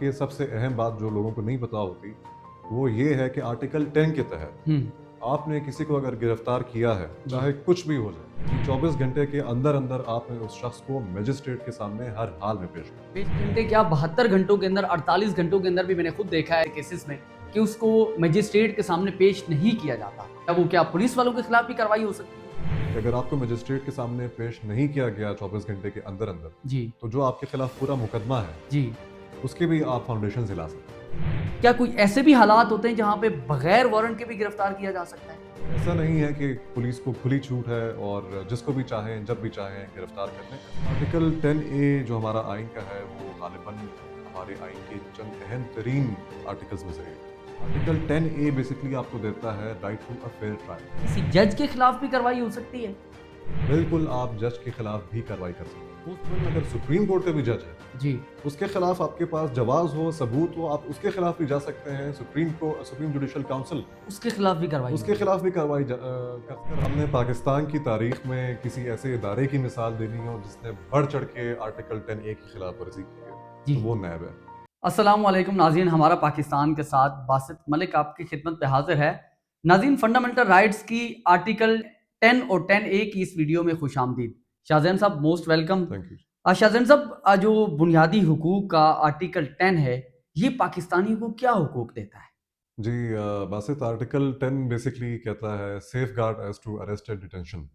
ये सबसे अहम बात जो लोगों को नहीं पता होती वो ये है कि आर्टिकल 10 के तहत हुँ, आपने किसी को अगर गिरफ्तार किया है, जी। चाहे कुछ भी हो जाए, 24 घंटे के अंदर अंदर आपने उस शख्स को मजिस्ट्रेट के सामने हर हाल में पेश करना 20 घंटे क्या 72 घंटों के अंदर 48 घंटों के अंदर भी मैंने खुद देखा है केसेस में कि उसको मजिस्ट्रेट के सामने पेश नहीं किया जाता। अब वो क्या पुलिस वालों के खिलाफ भी कार्रवाई हो सकती है? है। अगर आपको मजिस्ट्रेट के सामने पेश नहीं किया गया 24 घंटे के अंदर अंदर, जी, तो जो आपके खिलाफ पूरा मुकदमा है जी। उसके भी आप फाउंडेशन हिला सकते क्या कोई ऐसे भी हालात होते हैं जहाँ पे बगैर वारंट के भी गिरफ्तार किया जा सकता है? हैं। ऐसा नहीं है कि पुलिस को खुली छूट है और जिसको भी चाहें जब भी चाहें गिरफ्तार कर लें। आर्टिकल 10A जो हमारा आइन का है वो गालिबन हमारे आइन के चंद अहम तरीन आर्टिकल्स में से एक है। आर्टिकल 10A बेसिकली आपको देता है right to a fair trial. किसी जज के खिलाफ भी कार्रवाई हो सकती है? बिल्कुल आप जज के खिलाफ भी कार्रवाई कर सकते हैं। उस अगर सुप्रीम कोर्ट का भी जज है, जी, उसके खिलाफ आपके पास जवाब हो, सबूत हो, आप उसके खिलाफ भी जा सकते हैं। सुप्रीम जुडिशल काउंसिल उसके खिलाफ भी कार्रवाई उसके होगी। खिलाफ भी कार्रवाई कर हमने पाकिस्तान की तारीख में किसी ऐसे इदारे की मिसाल देनी हो जिसने बढ़ चढ़ के आर्टिकल 10A की खिलाफ वर्जी की है, जी। तो वो नैब है। अस्सलाम वालेकुम नाज़रीन, हमारा पाकिस्तान के साथ बासित मलिक आपकी खिदमत पे हाजिर है। नाज़रीन, फंडामेंटल राइट्स की आर्टिकल 10 और 10A की इस वीडियो में खुशामदीद। शाहज़ैन साहब most welcome. Thank you. Shahzain साहब, जो बुनियादी हुकूक का आर्टिकल 10 है, ये पाकिस्तानियों को क्या हुकूक देता है? जी बासित आर्टिकल 10 बेसिकली कहता है safeguard as to arrest and detention,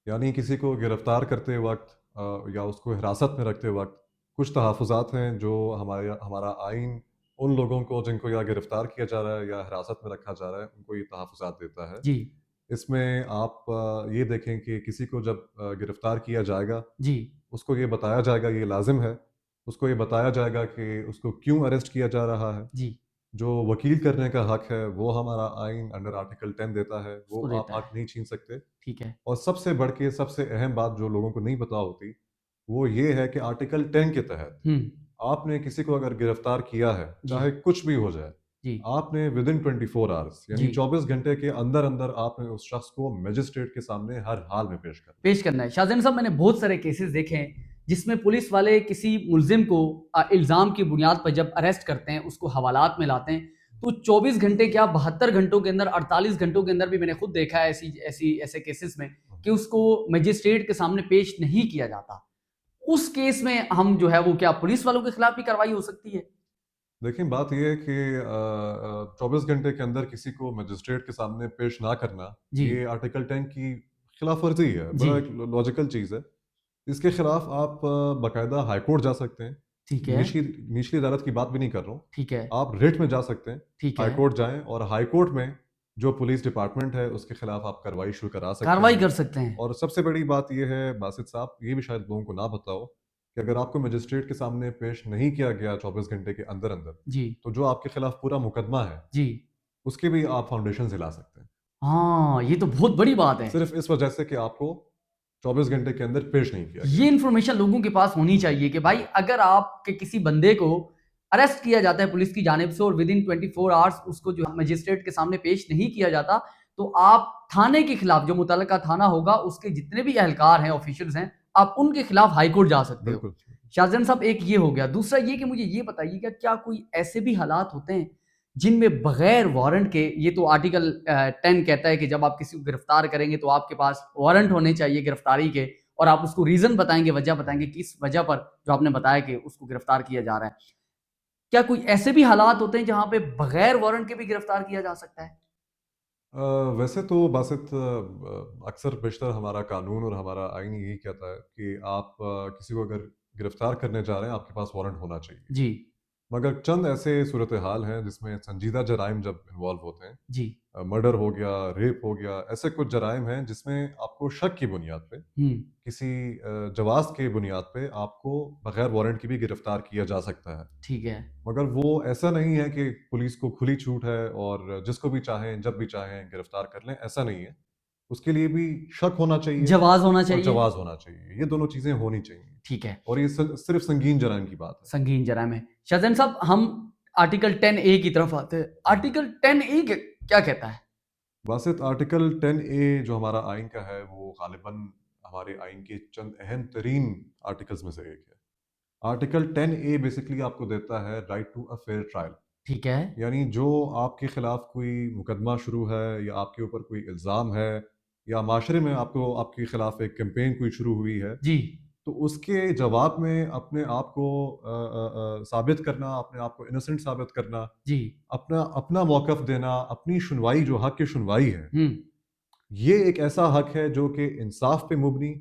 यानी किसी को गिरफ्तार करते वक्त या उसको हिरासत में रखते वक्त कुछ तहफ़्फ़ुज़ात हैं जो हमारा आइन उन लोगों को जिनको या गिरफ्तार किया जा रहा है या हिरासत में रखा जा रहा है उनको ये तहफ़्फ़ुज़ात देता है। जी, इसमें आप ये देखें कि किसी को जब गिरफ्तार किया जाएगा, जी, उसको ये बताया जाएगा, ये लाजिम है, उसको ये बताया जाएगा कि उसको क्यों अरेस्ट किया जा रहा है। जी, जो वकील करने का हक है वो हमारा आइन अंडर आर्टिकल 10 देता है, वो उसको आप देता हक है। नहीं छीन सकते। ठीक है। और सबसे बढ़ के सबसे अहम बात जो लोगों को नहीं पता होती वो ये है कि आर्टिकल 10 के तहत हुँ, आपने किसी को अगर गिरफ्तार किया है, जी, चाहे कुछ भी हो जाए, जी, आपने विद इन 24 आवर्स यानी जी। 24 घंटे के अंदर अंदर आपने उस शख्स को मजिस्ट्रेट के सामने हर हाल में पेश करना पेश करना है। शाहज़ैन साहब, मैंने बहुत सारे केसेस देखे हैं जिसमें पुलिस वाले किसी मुल्ज़िम को इल्ज़ाम की बुनियाद पर जब अरेस्ट करते हैं, उसको हवालात में लाते हैं, तो 24 घंटे क्या 72 घंटों के अंदर, 48 घंटों के अंदर भी मैंने खुद देखा है ऐसे केसेस में है। कि उसको मजिस्ट्रेट के सामने पेश नहीं किया जाता। उस केस में हम जो है वो क्या पुलिस वालों के खिलाफ भी कार्रवाई हो सकती है? देखिए बात यह है कि 24 घंटे के अंदर किसी को मजिस्ट्रेट के सामने पेश ना करना, जी, ये आर्टिकल 10 की खिलाफ वर्जी है। जी, बड़ा एक लॉजिकल चीज़ है। इसके खिलाफ आप बाकायदा हाई कोर्ट जा सकते हैं। ठीक है, निचली निचली अदालत की बात भी नहीं कर रहा हूँ। ठीक है, आप रिट में जा सकते हैं, ठीक हाई है। कोर्ट जाएँ और हाई कोर्ट में जो पुलिस डिपार्टमेंट है उसके खिलाफ आप कार्रवाई शुरू करा सकते कार्रवाई हैं। कर सकते हैं। और सबसे बड़ी बात ये है बासित साहब, ये भी शायद लोगों को ना पता हो कि अगर आपको मजिस्ट्रेट के सामने पेश नहीं किया गया 24 घंटे के अंदर अंदर, जी, तो जो आपके खिलाफ पूरा मुकदमा है जी। उसके भी आप फाउंडेशन हिला सकते हैं, हाँ, ये तो बहुत बड़ी बात है। सिर्फ इस वजह से कि आपको 24 घंटे के अंदर पेश नहीं किया ये गया। इन्फॉर्मेशन लोगों के पास होनी चाहिए कि भाई अगर आपके किसी बंदे को अरेस्ट किया जाता है पुलिस की जानिब से और विद इन 24 आवर्स उसको जो मजिस्ट्रेट के सामने पेश नहीं किया जाता, तो आप थाने के खिलाफ, जो मुतल्लिका थाना होगा, उसके जितने भी एहलकार हैं, ऑफिशियल्स हैं, आप उनके खिलाफ हाई कोर्ट जा सकते हो। बिल्कुल। शाहज़ैन साहब, एक ये हो गया। दूसरा ये कि मुझे ये बताइएगा, क्या कोई ऐसे भी हालात होते हैं जिनमें बगैर वारंट के, ये तो आर्टिकल 10 कहता है कि जब आप किसी को गिरफ्तार करेंगे तो आपके पास वारंट होने चाहिए गिरफ्तारी के, और आप उसको रीजन बताएंगे, वजह बताएंगे कि इस वजह पर जो आपने बताया कि उसको गिरफ्तार किया जा रहा है। क्या कोई ऐसे भी हालात होते हैं जहां पे बगैर वारंट के भी गिरफ्तार किया जा सकता है? अ, वैसे तो बासित अक्सर बेशतर हमारा कानून और हमारा आइन यही कहता है कि आप किसी को अगर गिरफ्तार करने जा रहे हैं आपके पास वारंट होना चाहिए। जी, मगर चंद ऐसे सूरत हाल हैं जिसमें संजीदा जराइम जब इन्वॉल्व होते हैं, जी, मर्डर हो गया, रेप हो गया, ऐसे कुछ जराइम हैं जिसमें आपको शक की बुनियाद पे, हम्म, किसी जवाज़ के बुनियाद पे आपको बगैर वारंट की भी गिरफ्तार किया जा सकता है। ठीक है। मगर वो ऐसा नहीं है कि पुलिस को खुली छूट है और जिसको भी चाहें जब भी चाहें गिरफ्तार कर लें, ऐसा नहीं है। उसके लिए भी शक होना चाहिए जवाज होना और चाहिए। जवाज़ होना चाहिए। ये दोनों चीज़ें होनी चाहिए। ठीक है। और ये सिर्फ संगीन जराइम की बात है। संगीन जराम है। शाहजैन साहब, हम आर्टिकल 10A की तरफ आते हैं। हम्म। आर्टिकल 10A क्या कहता है? वासित आर्टिकल 10A जो हमारा आइन का है वो गालिबन हमारे आइन के चंद अहम तरीन आर्टिकल्स में से एक है। आर्टिकल 10A बेसिकली आपको देता है right to a fair trial. ठीक है। यानी जो आपके खिलाफ कोई मुकदमा शुरू है या आपके ऊपर कोई इल्ज़ाम है या माशरे में आपको आपके खिलाफ एक कैंपेन कोई शुरू हुई है, जी, तो उसके जवाब में अपने आप को साबित करना, अपने आप को इनोसेंट साबित करना, जी। अपना अपना मौक़िफ़ देना, अपनी सुनवाई जो हक़ की सुनवाई है, हुँ, ये एक ऐसा हक़ है जो कि इंसाफ पे मुबनी,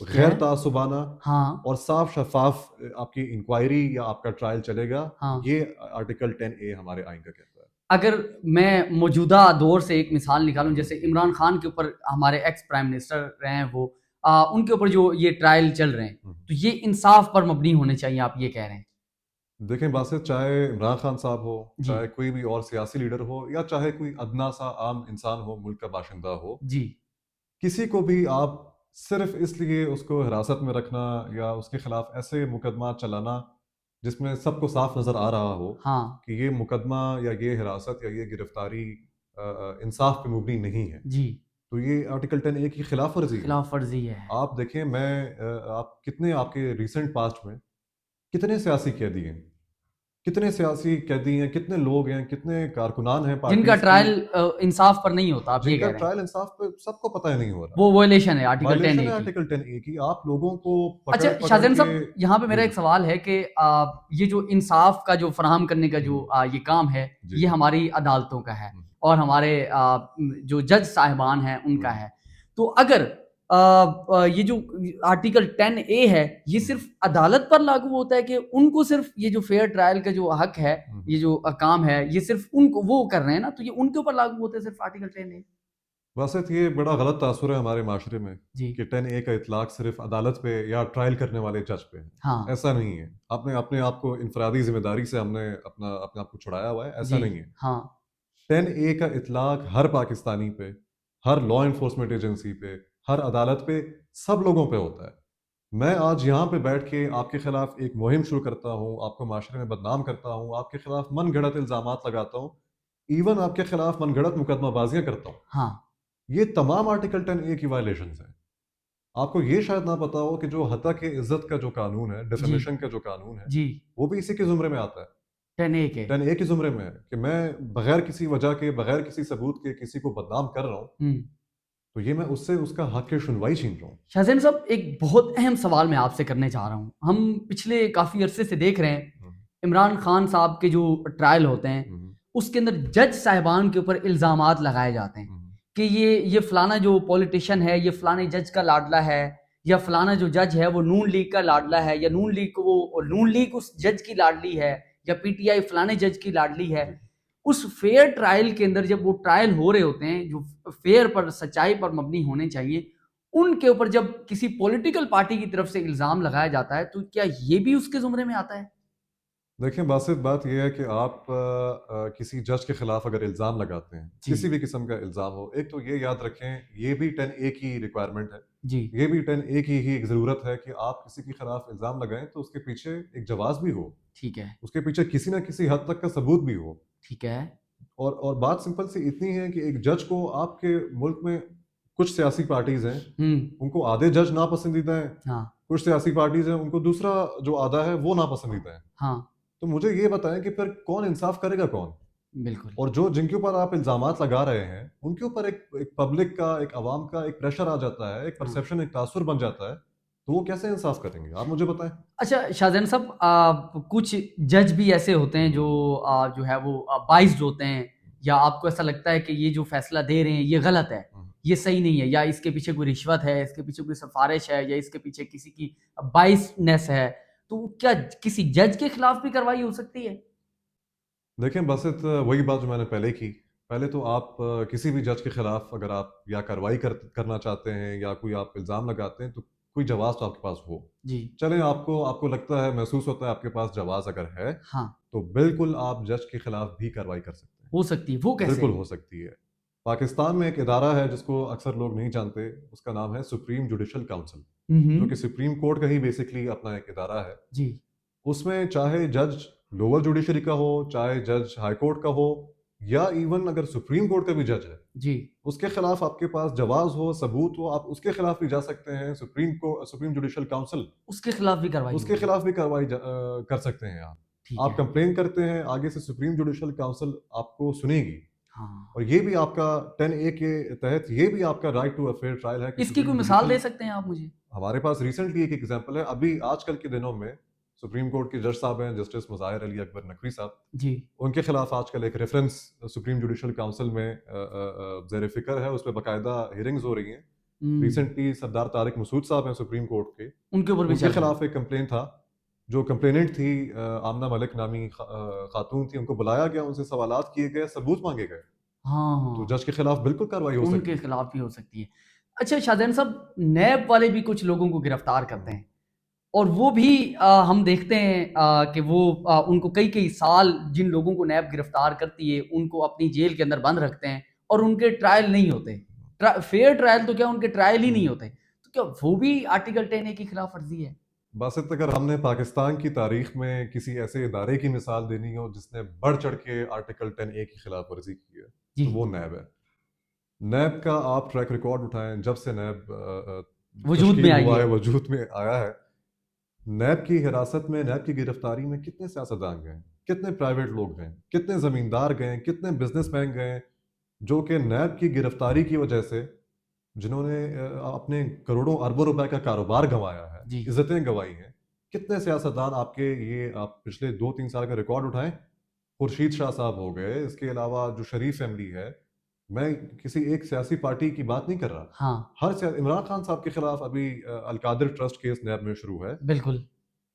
ठीक है। गैर तासुबाना हाँ, और साफ शफाफ आपकी इंक्वायरी या आपका ट्रायल चलेगा। हाँ। ये आर्टिकल 10A हमारे आइन का कहता है। अगर मैं मौजूदा दौर से एक मिसाल निकालूँ, जैसे इमरान खान के ऊपर हमारे एक्स प्राइम मिनिस्टर रहे हैं वो, उनके ऊपर जो ये ट्रायल चल रहे हैं, हुँ। तो ये इंसाफ पर मबनी होने चाहिए, आप ये कह रहे हैं? देखें बासित, चाहे इमरान खान साहब हो, जी, चाहे कोई भी और सियासी लीडर हो या चाहे कोई अदना सा आम इंसान हो, मुल्क का बाशिंदा हो, जी, किसी को भी आप सिर्फ इसलिए उसको हिरासत में रखना या उसके खिलाफ ऐसे मुकदमा चलाना जिसमें सबको साफ नज़र आ रहा हो हाँ, कि ये मुकदमा या ये हिरासत या ये गिरफ्तारी इंसाफ पे मुबनी नहीं है, जी, तो ये आर्टिकल 10A की खिलाफ वर्जी है। खिलाफ वर्जी है। आप देखें, आप कितने आपके रिसेंट पास्ट में कितने सियासी कैदी हैं, कितने सियासी कैदी हैं, कितने लोग हैं, कितने कारकुनान हैं जिनका पार्टीज की, ट्रायल इंसाफ पर नहीं होता, आप ये जिनका कह रहे हैं? ट्रायल इंसाफ पे सबको पता ही नहीं हो रहा। वो वायलेशन है आर्टिकल 10 वायलेशन ए है की। आर्टिकल 10A की। आप लोगों को अच्छा पकड़ पकड़ शाहज़ैन के। साहब, यहाँ पे मेरा जी एक सवाल है कि ये जो इंसाफ का जो फराहम करने का जो ये काम है, जी ये जी। हमारी अदालतों का है हम्म, और हमारे जो जज साहिबान हैं उनका हम्म, है। तो अगर ये जो आर्टिकल 10 ए है, ये हम्म, सिर्फ अदालत पर लागू होता है कि उनको सिर्फ ये जो फेयर ट्रायल का जो हक है, हम्म। ये जो काम है, ये सिर्फ उनको वो कर रहे हैं ना, तो ये उनके ऊपर लागू होता है सिर्फ आर्टिकल 10 ए? वैसे तो ये बड़ा गलत तासुर है हमारे माशरे में जी, कि 10A का इतलाक सिर्फ अदालत पे या ट्रायल करने वाले जज पे है। हाँ, ऐसा नहीं है। आपने अपने आप को इनफरादी जिम्मेदारी से हमने अपने आप को छुड़ाया हुआ है, ऐसा जी, नहीं है। हाँ, 10A का इतलाक हर पाकिस्तानी पे, हर लॉ इन्फोर्समेंट एजेंसी पे, हर अदालत पे, सब लोगों पे होता है। मैं आज यहाँ पे बैठ के आपके खिलाफ एक मुहिम शुरू करता हूँ, आपको माशरे में बदनाम करता हूँ, आपके खिलाफ मनगढ़ंत इल्जामात लगाता हूँ, इवन आपके खिलाफ मनगढ़ंत मुकदमाबाजियां करता हूँ। हाँ, ये तमाम आर्टिकल 10A की वायलेशन है। आपको ये शायद ना पता हो कि जो हत्या के इज्जत का जो कानून है, जी, डिफेमेशन का जो कानून है, जी, वो भी इसी के जुमरे में आता है। 10 ए के। 10A की जुमरे में है कि मैं बगैर किसी वजह के, बगैर किसी सबूत के किसी को बदनाम कर रहा हूँ, हुँ। तो ये मैं उससे उसका हक सुनवाई छीन रहा हूँ। शाहज़ैन साहब, एक बहुत अहम सवाल मैं आपसे करने चाह रहा हूँ। हम पिछले काफ़ी अरसे से देख रहे हैं, हम्म, इमरान खान साहब के जो ट्रायल होते हैं, हम्म, उसके अंदर जज साहिबान के ऊपर इल्ज़ामात लगाए जाते हैं हम्म, कि ये फ़लाना जो पॉलिटिशियन है, ये फ़लाने जज का लाडला है, या फ़लाना जो जज है, वो नून लीग का लाडला है, या नून लीग उस जज की लाडली है, या पीटीआई फ़लाने जज की लाडली है। जी। उस फेयर ट्रायल के अंदर जब वो ट्रायल हो रहे होते हैं, जो फेयर पर, सच्चाई पर मबनी होने चाहिए, उनके ऊपर जब किसी पॉलिटिकल पार्टी की तरफ से इल्ज़ाम लगाया जाता है, तो क्या ये भी उसके ज़ुमरे में आता है? देखिए बासित, बात यह है कि आप किसी जज के खिलाफ अगर इल्ज़ाम लगाते हैं, जी, किसी भी किस्म का इल्ज़ाम हो, एक तो ये याद रखें, ये भी 10A की रिक्वायरमेंट है। जी, ये भी 10A की ही एक ज़रूरत है कि आप किसी के खिलाफ इल्ज़ाम लगाएं तो उसके पीछे एक जवाज़ भी हो, ठीक है, उसके पीछे किसी ना किसी हद तक का सबूत भी हो। ठीक है। और बात सिंपल सी इतनी है कि एक जज को आपके मुल्क में कुछ सियासी पार्टीज़ हैं, हुँ, उनको आधे जज नापसंदीदा हैं, हाँ, कुछ सियासी पार्टीज़ हैं, उनको दूसरा जो आधा है वो नापसंदीदा है। हाँ, तो मुझे ये बताएं कि फिर कौन इंसाफ करेगा कौन? बिल्कुल। और जो जिनके ऊपर आप इल्ज़ामात लगा रहे हैं, उनके ऊपर एक पब्लिक का, एक अवाम का एक प्रेशर आ जाता है, एक हाँ। परसेप्शन, एक तासुर बन जाता है, तो वो कैसे इंसाफ करेंगे? आप मुझे बताएं। अच्छा शाहज़ैन साहब, कुछ जज भी ऐसे होते हैं जो जो है वो बाइस्ड होते हैं, या आपको ऐसा लगता है कि ये जो फ़ैसला दे रहे हैं ये गलत है, हम्म, ये सही नहीं है, या इसके पीछे कोई रिश्वत है, इसके पीछे कोई सिफ़ारिश है, या इसके पीछे किसी की बाइस्डनेस है, तो क्या किसी जज के खिलाफ भी कार्रवाई हो सकती है? देखें बासित, वही बात जो मैंने पहले की। पहले तो आप किसी भी जज के खिलाफ अगर आप या कार्रवाई करना चाहते हैं या कोई आप इल्ज़ाम लगाते हैं, तो कोई जवाब तो आपके पास हो। जी, चलें, आपको आपको लगता है, महसूस होता है आपके पास जवाब अगर है, हाँ, तो बिल्कुल आप जज के खिलाफ भी कार्रवाई कर सकते हैं। हो सकती है, वो कैसे? बिल्कुल हो सकती है। पाकिस्तान में एक इदारा है जिसको अक्सर लोग नहीं जानते, उसका नाम है सुप्रीम जुडिशल काउंसिल, हुँ, हुँ, जो कि सुप्रीम कोर्ट का ही बेसिकली अपना एक इदारा है। जी, उसमें चाहे जज लोअर जुडिशरी का हो, चाहे जज हाई कोर्ट का हो, या इवन अगर सुप्रीम कोर्ट का भी जज है, जी, उसके खिलाफ आपके पास जवाब हो, सबूत हो, आप उसके खिलाफ भी जा सकते हैं। सुप्रीम जुडिशल काउंसिल, उसके खिलाफ भी कार्रवाई उसके होगी। खिलाफ भी कार्रवाई कर सकते हैं आप। ठीक आप है। कंप्लेन करते हैं, आगे से सुप्रीम जुडिशल काउंसिल आपको सुनेगी। हाँ। और ये भी आपका 10A के तहत ये भी आपका right to a fair trial है कि इसकी कोई सुप्रीम मिसाल दे जुडिशल, सकते हैं आप मुझे? हमारे पास रिसेंटली एक एग्जांपल है। अभी आजकल के दिनों में सुप्रीम कोर्ट के जज साहब हैं, जस्टिस मुज़ाहिर अली अकबर नकवी साहब, जी। उनके खिलाफ आजकल एक रेफरेंस सुप्रीम जुडिशल काउंसिल में ज़ेर फिक्र है, उस पर बाकायदा हियरिंग्स हो रही हैं। हुँ, रिसेंटली सरदार तारिक मसूद साहब हैं सुप्रीम कोर्ट के, उनके ऊपर भी उनके चल रहा है। खिलाफ एक कंप्लेन था। जो कंप्लेनेंट थी आमना मलिक नामी खातून थी, उनको बुलाया गया, उनसे सवालात किए गए, सबूत मांगे गए, हाँ, तो हाँ, जज के खिलाफ बिल्कुल कार्रवाई हो उनके सकती है। खिलाफ भी हो सकती है। अच्छा शाहज़ैन साहब, नैब वाले भी कुछ लोगों को गिरफ्तार करते हैं और वो भी हम देखते हैं कि वो उनको कई-कई साल जिन लोगों को नैब गिरफ्तार करती है, उनको अपनी जेल के अंदर बंद रखते हैं और उनके ट्रायल नहीं होते। फेयर ट्रायल तो क्या, उनके ट्रायल ही नहीं होते। तो क्या वो भी आर्टिकल 10 ए की खिलाफ वर्जी है? बासित, अगर हमने पाकिस्तान की तारीख में किसी ऐसे इदारे की मिसाल देनी हो जिसने बढ़ चढ़ के आर्टिकल 10A की खिलाफ वर्जी की है, जी, तो वो नैब है। नैब का आप ट्रैक रिकॉर्ड उठाएं, जब से नैब वजूद में तश्कील आई हुआ है। है, वजूद में आया है, नैब की हिरासत में, नैब की गिरफ्तारी में कितने सियासतदान गए, कितने प्राइवेट लोग गए, कितने जमींदार गए, कितने बिजनेसमैन गए, जो कि नैब की गिरफ्तारी की वजह से, जिन्होंने अपने करोड़ों अरबों रुपए का कारोबार गंवाया है, जी, इज्जतें गंवाई हैं। कितने सियासतदान आपके, ये आप पिछले 2-3 साल का रिकॉर्ड उठाएं, खुर्शीद शाह साहब हो गए, इसके अलावा जो शरीफ फैमिली है, मैं किसी एक सियासी पार्टी की बात नहीं कर रहा, हाँ, इमरान खान साहब के खिलाफ अभी अलकादिर ट्रस्ट केस नैब में शुरू है। बिल्कुल।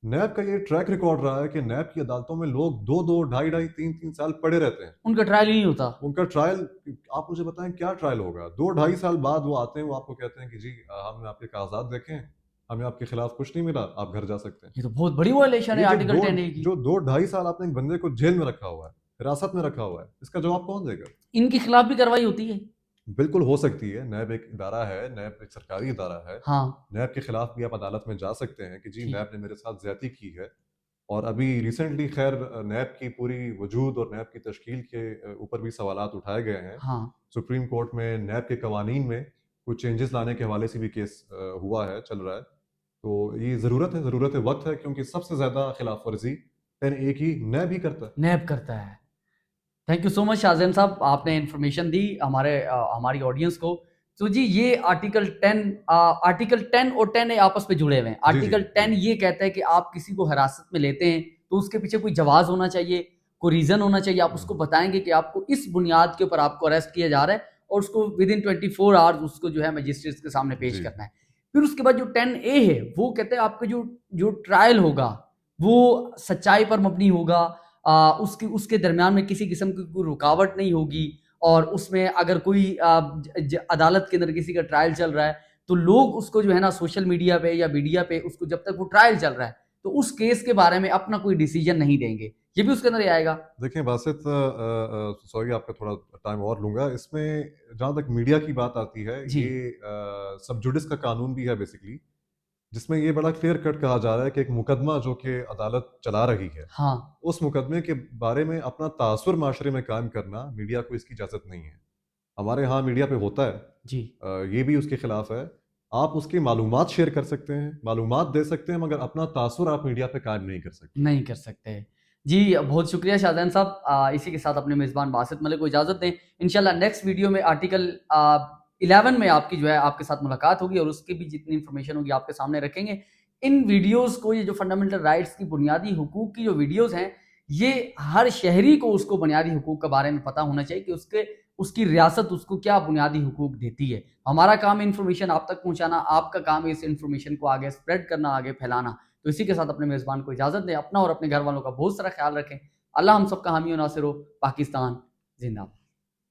नैब का ये ट्रैक रिकॉर्ड रहा है कि नैब की अदालतों में लोग 2-2, ढाई-ढाई, 3-3 साल पड़े रहते हैं। उनका ट्रायल ही नहीं होता। उनका ट्रायल, आप मुझे बताएं क्या ट्रायल होगा? 2-2.5 साल बाद वो आते हैं, वो आपको कहते हैं कि जी हमने आपके कागजात देखे हैं, हमें आपके खिलाफ कुछ नहीं मिला, आप घर जा सकते हैं। ये तो बहुत बड़ी वायलेशन है ये आर्टिकल 10 ए की। जो 2-2.5 साल आपने एक बंदे को जेल में रखा हुआ है, हिरासत में रखा हुआ है, इसका जवाब कौन देगा? इनके खिलाफ भी कार्रवाई होती है? बिल्कुल हो सकती है। नैब एक इदारा है, नैब एक सरकारी इदारा है। हाँ, नैब के खिलाफ भी आप अदालत में जा सकते हैं कि जी ठीक। नैब ने मेरे साथ ज्यादती की है। और अभी रिसेंटली खैर नैब की पूरी वजूद और नैब की तश्कील के ऊपर भी सवालात उठाए गए हैं। हाँ, सुप्रीम कोर्ट में नैब के कवानीन में कुछ चेंजेस लाने के हवाले से भी केस हुआ है, चल रहा है। तो ये ज़रूरत है, वक्त है, क्योंकि सबसे ज़्यादा खिलाफ वर्जी 10A की नैब ही करता है। नैब करता है। Thank you so much Shahzain साहब, आपने इन्फॉर्मेशन दी हमारी ऑडियंस को। तो जी ये आर्टिकल 10 और 10 ए आपस में जुड़े हुए हैं। जी जी आर्टिकल 10 जी ये कहता है कि आप किसी को हिरासत में लेते हैं तो उसके पीछे कोई जवाज़ होना चाहिए, कोई रीज़न होना चाहिए। आप उसको बताएँगे कि आपको इस बुनियाद के ऊपर आपको अरेस्ट किया जा रहा है और उसको विदिन 24 आवर्स उसको जो है मजिस्ट्रेट्स के सामने पेश जी करना है। फिर उसके बाद जो 10 ए है वो कहते हैं आपका जो जो ट्रायल होगा वो सच्चाई पर मबनी होगा, उसकी उसके दरमियान में किसी किस्म की कोई रुकावट नहीं होगी और उसमें अगर कोई अदालत के अंदर किसी का ट्रायल चल रहा है तो लोग उसको जो है ना सोशल मीडिया पे या मीडिया पे उसको जब तक वो ट्रायल चल रहा है तो उस केस के बारे में अपना कोई डिसीजन नहीं देंगे। ये भी उसके अंदर ही आएगा। देखिए बासित, सॉरी आपका थोड़ा टाइम और लूंगा इसमें। जहाँ तक मीडिया की बात आती है, जी, ये सब जुडिस का कानून भी है बेसिकली, जिसमें ये बड़ा क्लियर कट कहा जा रहा है कि एक मुकदमा जो कि अदालत चला रही है, हाँ, उस मुकदमे के बारे में अपना तासुर माशरे में कायम करना मीडिया को इसकी इजाज़त नहीं है। हमारे यहाँ मीडिया पे होता है, जी, ये भी उसके खिलाफ है। आप उसकी मालूमात शेयर कर सकते हैं, मालूमात दे सकते हैं, मगर अपना तासुर आप मीडिया पे कायम नहीं कर सकते। नहीं कर सकते। जी, बहुत शुक्रिया शाहज़ैन साहब। इसी के साथ अपने मेज़बान बासित मलिक को इजाज़त दें। इंशाल्लाह नेक्स्ट वीडियो में आर्टिकल 11 में आपकी जो है आपके साथ मुलाकात होगी और उसकी भी जितनी इन्फॉर्मेशन होगी आपके सामने रखेंगे। इन वीडियोज़ को, ये जो फंडामेंटल राइट्स की बुनियादी हुकूक की जो वीडियोज़ हैं, ये हर शहरी को उसको बुनियादी हुकूक के बारे में पता होना चाहिए कि उसकी रियासत उसको क्या बुनियादी हुकूक देती है। हमारा काम है इन्फॉर्मेशन आप तक पहुँचाना, आपका काम है इस इन्फॉर्मेशन को आगे स्प्रेड करना, आगे फैलाना। तो इसी के साथ अपने मेज़बान को इजाज़त दें। अपना और अपने घर वालों का बहुत सारा ख्याल रखें। अल्लाह हम सबका हामी और नासिर हो। पाकिस्तान ज़िंदाबाद।